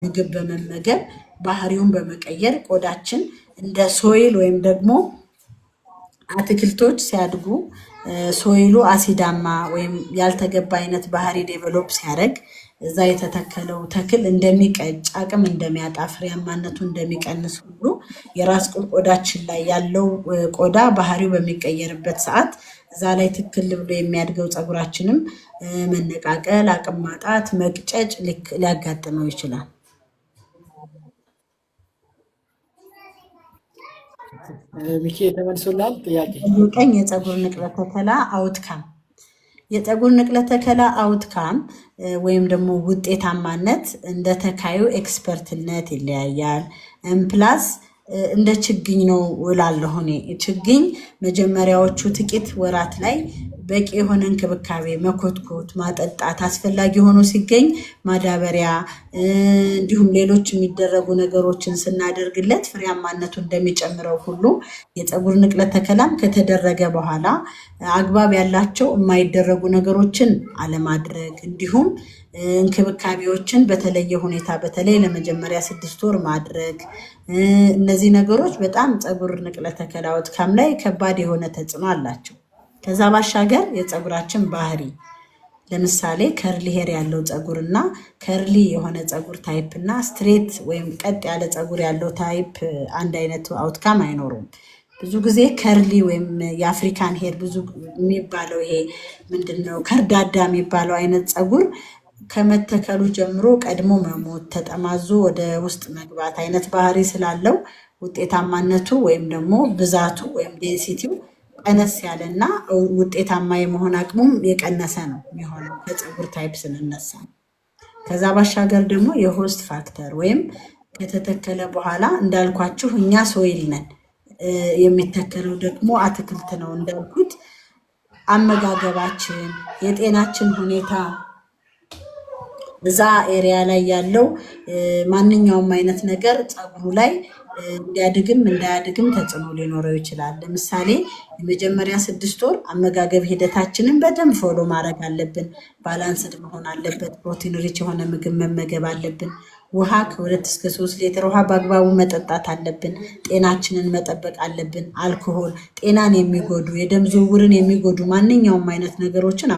ምግብ በመመገብ ባህሪውን በመቀየር ቆዳችን እንደ ሶይል ወይም ደግሞ አትክልቶች ሲያድጉ ሶይሉ አሲዳማ ወይም ያልተገባ አይነት ባህሪ ዴቨሎፕ ሲያደርግ እዛ የተተከለው ተክል እንደሚቀጭ አቅም እንደሚያጣ ፍሬያማነቱ እንደሚቀንስ ሁሉ የራስ ቅል ቆዳችን ላይ ያለው ቆዳ ባህሪው በሚቀየርበት ሰዓት እዛ ላይ ትክክል ብሎ የሚያድገው ፀጉራችንም መነቃቀል፣ አቅም ማጣት፣ መቅጨጭ ሊያጋጥመው ይችላል። ሚኪ ተመልሶላል ጥያቄ ቀኝ የፀጉር ንቅለ ተከላ አውትካም የፀጉር ንቅለ ተከላ አውትካም ወይም ደግሞ ውጤታማነት እንደ ተካዩ ኤክስፐርትነት ይለያያል። ፕላስ እንደ ችግኝ ነው እላለሁ እኔ። ችግኝ መጀመሪያዎቹ ጥቂት ወራት ላይ በቂ የሆነ እንክብካቤ መኮትኮት፣ ማጠጣት አስፈላጊ ሆኖ ሲገኝ ማዳበሪያ እንዲሁም ሌሎች የሚደረጉ ነገሮችን ስናደርግለት ፍሬያማነቱ እንደሚጨምረው ሁሉ የፀጉር ንቅለ ተከላም ከተደረገ በኋላ አግባብ ያላቸው የማይደረጉ ነገሮችን አለማድረግ እንዲሁም እንክብካቤዎችን በተለየ ሁኔታ በተለይ ለመጀመሪያ 6 ወር ማድረግ እነዚህ ነገሮች በጣም ፀጉር ንቅለ ተከላ አውትካም ላይ ከባድ የሆነ ተጽዕኖ አላቸው። ከዛ ባሻገር የፀጉራችን ባህሪ ለምሳሌ ከርሊ ሄር ያለው ፀጉር እና ከርሊ የሆነ ፀጉር ታይፕ እና ስትሬት ወይም ቀጥ ያለ ፀጉር ያለው ታይፕ አንድ አይነት አውትካም አይኖሩም። ብዙ ጊዜ ከርሊ ወይም የአፍሪካን ሄር ብዙ የሚባለው ይሄ ምንድነው ከርዳዳ የሚባለው አይነት ፀጉር ከመተከሉ ጀምሮ ቀድሞ መሞት ተጠማዞ ወደ ውስጥ መግባት አይነት ባህሪ ስላለው ውጤታማነቱ ወይም ደግሞ ብዛቱ ወይም ዴንሲቲው ቀነስ ያለና ውጤታማ የመሆን አቅሙም የቀነሰ ነው የሚሆነው ከፀጉር ታይፕ ስንነሳ። ከዛ ባሻገር ደግሞ የሆስት ፋክተር ወይም ከተተከለ በኋላ እንዳልኳችሁ እኛ ሶይል ነን፣ የሚተከለው ደግሞ አትክልት ነው እንዳልኩት። አመጋገባችን፣ የጤናችን ሁኔታ እዛ ኤሪያ ላይ ያለው ማንኛውም አይነት ነገር ፀጉሩ ላይ እንዲያድግም እንዳያድግም ተጽዕኖ ሊኖረው ይችላል። ለምሳሌ የመጀመሪያ 6 ወር አመጋገብ ሂደታችንን በደንብ ፎሎ ማድረግ አለብን። ባላንስድ መሆን አለበት። ፕሮቲን ሪች የሆነ ምግብ መመገብ አለብን። ውሃ ከ2 እስከ 3 ሊትር ውሃ በአግባቡ መጠጣት አለብን። ጤናችንን መጠበቅ አለብን። አልኮሆል ጤናን የሚጎዱ የደም ዝውውርን የሚጎዱ ማንኛውም አይነት ነገሮችን